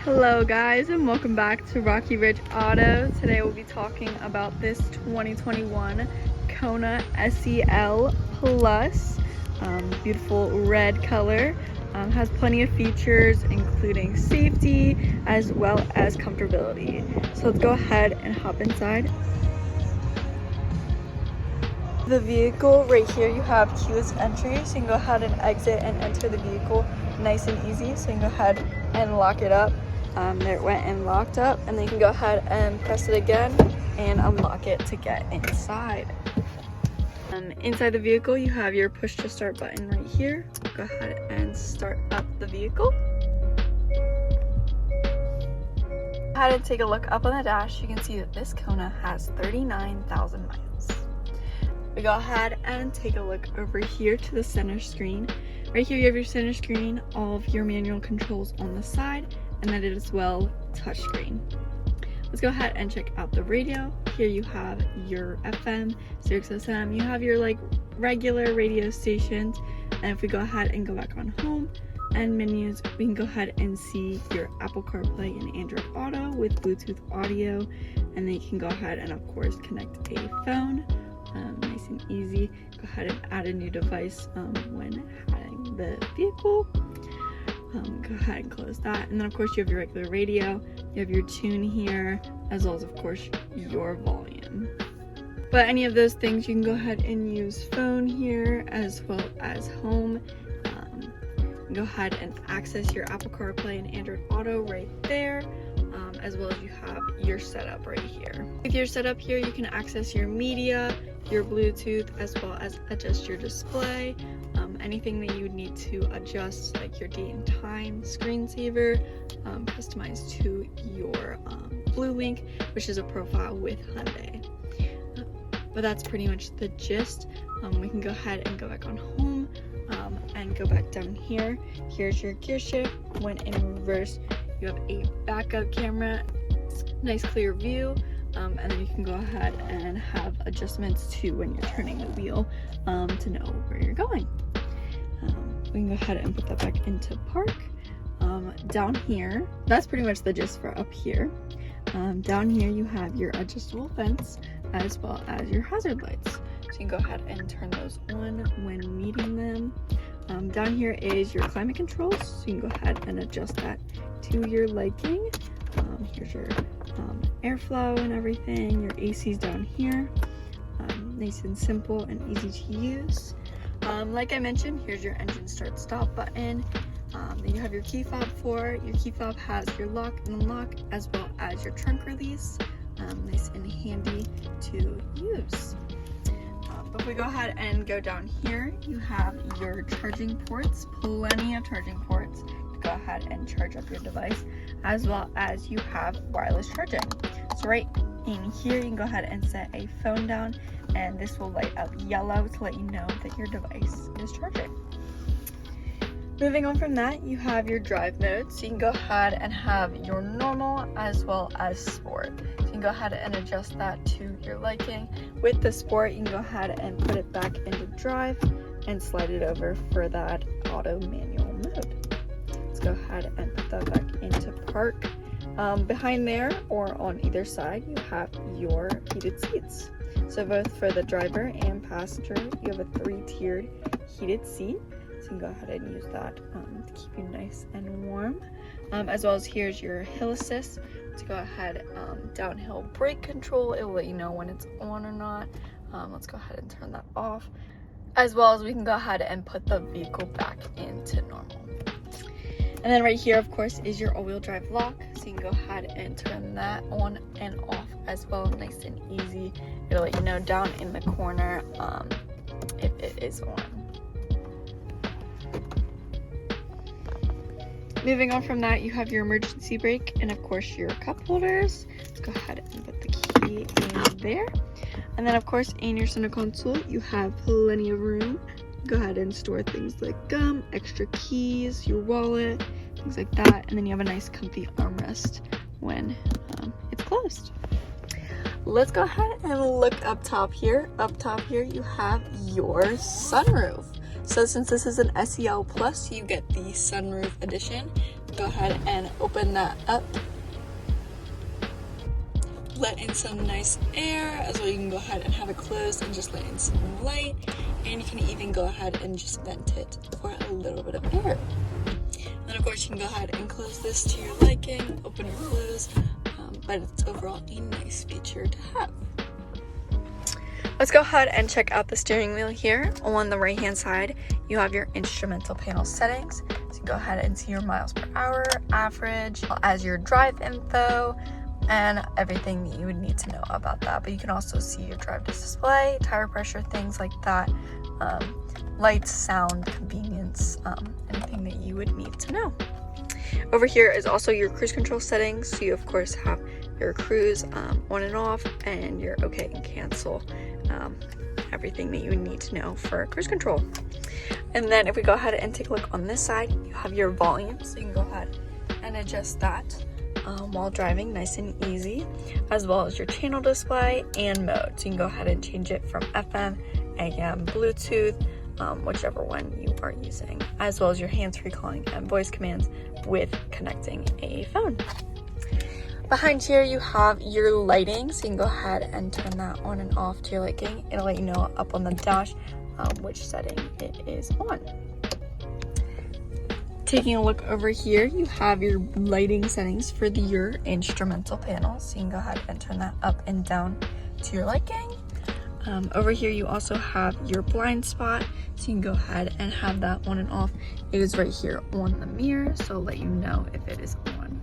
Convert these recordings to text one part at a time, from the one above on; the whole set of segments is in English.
Hello guys, and welcome back to Rocky Ridge Auto. Today we'll be talking about this 2021 Kona SEL Plus. Beautiful red color. Has plenty of features including safety as well as comfortability. So let's go ahead and hop inside. The vehicle right here, you have keyless entry, so you can go ahead and exit and enter the vehicle nice and easy. So you can go ahead and lock it up. There it went and locked up, and then you can go ahead and press it again and unlock it to get inside. Inside the vehicle, you have your push to start button right here. Go ahead and start up the vehicle. Go ahead and take a look up on the dash. You can see that this Kona has 39,000 miles. We go ahead and take a look over here to the center screen. Right here you have your center screen, all of your manual controls on the side, and then it is well touchscreen. Let's go ahead and check out the radio. Here you have your FM, Sirius XM. You have your regular radio stations, and if we go ahead and go back on home and menus, we can go ahead and see your Apple CarPlay and Android Auto with Bluetooth audio, and then you can go ahead and of course connect a phone. Nice and easy. Go ahead and add a new device when adding the vehicle. Go ahead and close that, and then of course you have your regular radio, you have your tune here, as well as of course your volume. But any of those things you can go ahead and use phone here as well as home. Go ahead and access your Apple CarPlay and Android Auto right there, as well as you have your setup right here. With your setup here, you can access your media, your Bluetooth, as well as adjust your display. Anything that you would need to adjust, like your date and time, screensaver, customized to your Blue Link, which is a profile with Hyundai. But that's pretty much the gist. We can go ahead and go back on home and go back down here. Here's your gear shift. When in reverse, you have a backup camera, nice clear view, and then you can go ahead and have adjustments to when you're turning the wheel to know where you're going. We can go ahead and put that back into park. Down here, that's pretty much the gist for up here. Down here you have your adjustable vents as well as your hazard lights. So you can go ahead and turn those on when needing them. Down here is your climate controls, so you can go ahead and adjust that to your liking. Here's your airflow and everything. Your AC's down here. Nice and simple and easy to use. Like I mentioned, here's your engine start stop button. Then you have your key fob for. Your key fob has your lock and unlock as well as your trunk release. Nice and handy to use. But if we go ahead and go down here, you have your charging ports, plenty of charging ports to go ahead and charge up your device, as well as you have wireless charging. So right in here, you can go ahead and set a phone down, and this will light up yellow to let you know that your device is charging. Moving on from that, you have your drive mode, so you can go ahead and have your normal as well as sport. So you can go ahead and adjust that to your liking. With the sport, you can go ahead and put it back into drive and slide it over for that auto manual mode. Let's go ahead and put that back into park. Behind there or on either side, you have your heated seats. So both for the driver and passenger, you have a 3-tiered heated seat. So you can go ahead and use that to keep you nice and warm. As well as here's your hill assist to go ahead, downhill brake control. It will let you know when it's on or not. Let's go ahead and turn that off. As well as we can go ahead and put the vehicle back into normal. And then right here, of course, is your all-wheel drive lock. So you can go ahead and turn that on and off as well, nice and easy. It'll let you know down in the corner if it is on. Moving on from that, you have your emergency brake and of course your cup holders. Let's go ahead and put the key in there. And then of course in your center console, you have plenty of room. Go ahead and store things like gum, extra keys, your wallet, things like that. And then you have a nice comfy armrest when it's closed. Let's go ahead and look up top here. Up top here, you have your sunroof. So since this is an SEL Plus, you get the sunroof edition. Go ahead and open that up. Let in some nice air, as well you can go ahead and have it closed and just let in some light, and you can even go ahead and just vent it for a little bit of air. Then of course you can go ahead and close this to your liking, open or close, but it's overall a nice feature to have. Let's go ahead and check out the steering wheel here. On the right hand side you have your instrumental panel settings, so you can go ahead and see your miles per hour, average, as your drive info, and everything that you would need to know about that. But you can also see your drive display, tire pressure, things like that, lights, sound, convenience, anything that you would need to know. Over here is also your cruise control settings, so you of course have your cruise on and off, and your okay and cancel, everything that you would need to know for cruise control. And then if we go ahead and take a look on this side, you have your volume, so you can go ahead and adjust that while driving, nice and easy, as well as your channel display and mode. So you can go ahead and change it from FM, AM, Bluetooth, whichever one you are using, as well as your hands-free calling and voice commands with connecting a phone. Behind here you have your lighting, so you can go ahead and turn that on and off to your liking. It'll let you know up on the dash which setting it is on. Taking a look over here, you have your lighting settings for your instrumental panel, so you can go ahead and turn that up and down to your liking. Over here you also have your blind spot, so you can go ahead and have that on and off. It is right here on the mirror, so it'll let you know if it is on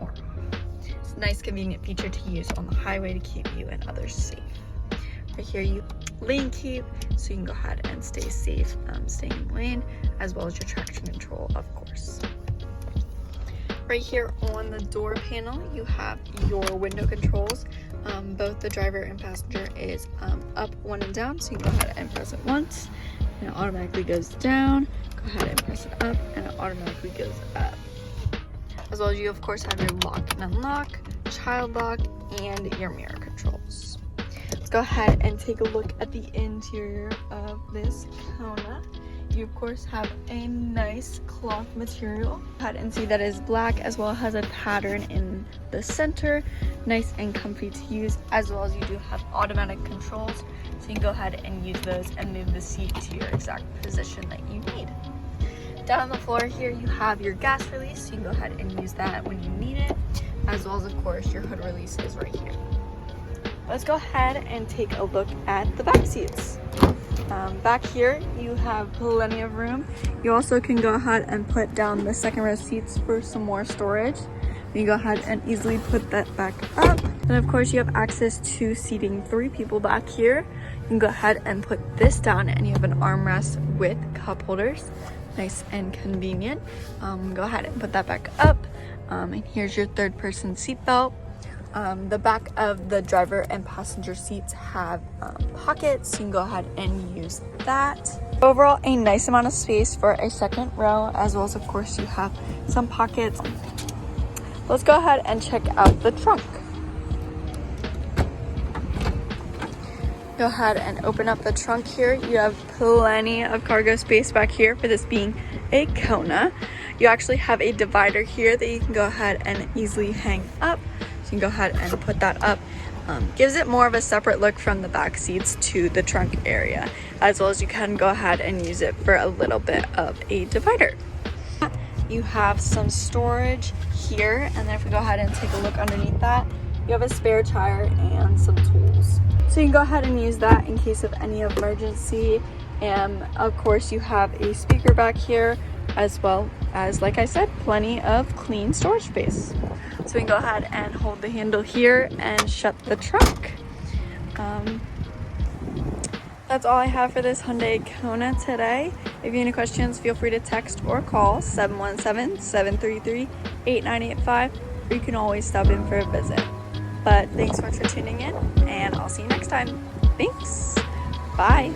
or off. It's a nice convenient feature to use on the highway to keep you and others safe. Right here you lane keep, so you can go ahead and stay safe, staying in lane, as well as your traction control, of course. Right here on the door panel you have your window controls. Both the driver and passenger is up, one, and down, so you can go ahead and press it once and it automatically goes down. Go ahead and press it up and it automatically goes up. As well as you of course have your lock and unlock, child lock, and your mirror controls. Let's go ahead and take a look at the interior of this Kona. You of course have a nice cloth material. Go ahead and see that it is black, as well as has a pattern in the center. Nice and comfy to use, as well as you do have automatic controls, so you can go ahead and use those and move the seat to your exact position that you need. Down on the floor here you have your gas release, so you can go ahead and use that when you need it, as well as of course your hood release is right here. Let's go ahead and take a look at the back seats. Back here you have plenty of room. You also can go ahead and put down the second row seats for some more storage. You can go ahead and easily put that back up. And of course you have access to seating 3 people back here. You can go ahead and put this down and you have an armrest with cup holders. Nice and convenient. Go ahead and put that back up. And here's your third person seat belt. The back of the driver and passenger seats have pockets, so you can go ahead and use that. Overall, a nice amount of space for a second row, as well as of course you have some pockets. Let's go ahead and check out the trunk. Go ahead and open up the trunk here. You have plenty of cargo space back here for this being a Kona. You actually have a divider here that you can go ahead and easily hang up. You can go ahead and put that up. Gives it more of a separate look from the back seats to the trunk area, as well as you can go ahead and use it for a little bit of a divider. You have some storage here, and then if we go ahead and take a look underneath that, you have a spare tire and some tools. So you can go ahead and use that in case of any emergency. And of course you have a speaker back here, as well as, like I said, plenty of clean storage space. So we can go ahead and hold the handle here and shut the trunk. That's all I have for this Hyundai Kona today. If you have any questions, feel free to text or call 717-733-8985, or you can always stop in for a visit. But thanks so much for tuning in, and I'll see you next time. Thanks. Bye.